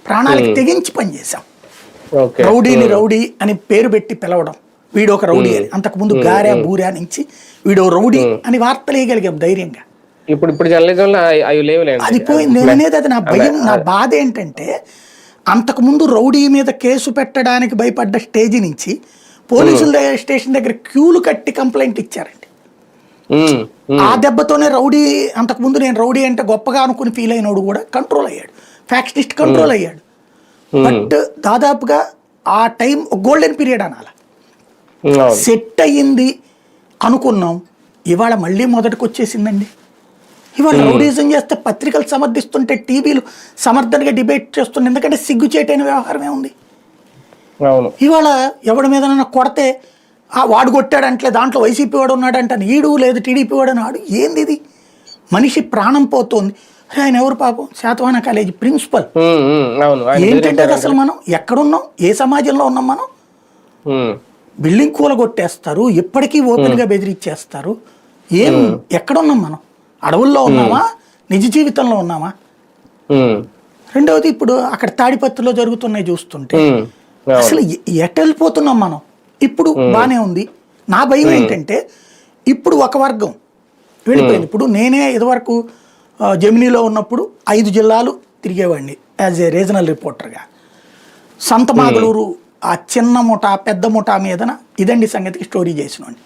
ప్రాణాలకు తెగించి పనిచేసాం. రౌడీని రౌడీ అని పేరు పెట్టి పిలవడం, వీడు ఒక రౌడీ అని. అంతకుముందు గారా బూరా నుంచి వీడు రౌడీ అని వార్తలు వేయగలిగాం ధైర్యంగా. అది పోయింది. నేను అనేది అది నా భయం, నా బాధ ఏంటంటే అంతకుముందు రౌడీ మీద కేసు పెట్టడానికి భయపడ్డ స్టేజ్ నుంచి పోలీసుల స్టేషన్ దగ్గర క్యూలు కట్టి కంప్లైంట్ ఇచ్చారండి. ఆ దెబ్బతోనే రౌడీ, అంతకుముందు నేను రౌడీ అంటే గొప్పగా అనుకుని ఫీల్ అయినోడు కూడా కంట్రోల్ అయ్యాడు, ఫ్యాక్షనిస్ట్ కంట్రోల్ అయ్యాడు. బట్ దాదాపుగా ఆ టైం గోల్డెన్ పీరియడ్ అనాల, సెట్ అయ్యింది అనుకున్నాం. ఇవాళ మళ్ళీ మొదటికి వచ్చేసిందండి. ఇవాళ రౌడీజం చేస్తే పత్రికలు సమర్థిస్తుంటే టీవీలు సమర్థనగా డిబేట్ చేస్తుండే, ఎందుకంటే సిగ్గుచేటైన వ్యవహారమే ఉంది. ఇవాళ ఎవడి మీద కొడితే వాడు కొట్టాడంటే దాంట్లో వైసీపీ వాడు ఉన్నాడంటే ఈడు లేదు టీడీపీ వాడు అన్నాడు. ఏంది ఇది? మనిషి ప్రాణం పోతుంది. ఆయన ఎవరు పాపం? Satavahana college principal. ఏంటంటే అసలు మనం ఎక్కడున్నాం, ఏ సమాజంలో ఉన్నాం మనం? బిల్డింగ్ కూలగొట్టేస్తారు, ఎప్పటికీ ఓపెన్ గా బెదిరిచ్చేస్తారు. ఏం ఎక్కడున్నాం మనం? అడవుల్లో ఉన్నామా, నిజ జీవితంలో ఉన్నామా? రెండవది, ఇప్పుడు అక్కడ తాడిపత్రిలో జరుగుతున్నాయి చూస్తుంటే అసలు ఎటు వెళ్ళిపోతున్నాం మనం? ఇప్పుడు బానే ఉంది. నా భయం ఏంటంటే ఇప్పుడు ఒక వర్గం వెళ్ళిపోయింది. ఇప్పుడు నేనే ఇదివరకు జెమినీలో ఉన్నప్పుడు 5 జిల్లాలు తిరిగేవాడిని యాజ్ ఏ రీజనల్ రిపోర్టర్గా. సంతమాగలూరు ఆ చిన్న ముఠా పెద్ద ముఠా మీదన ఇదండి సంగతికి స్టోరీ చేసినవాడిని.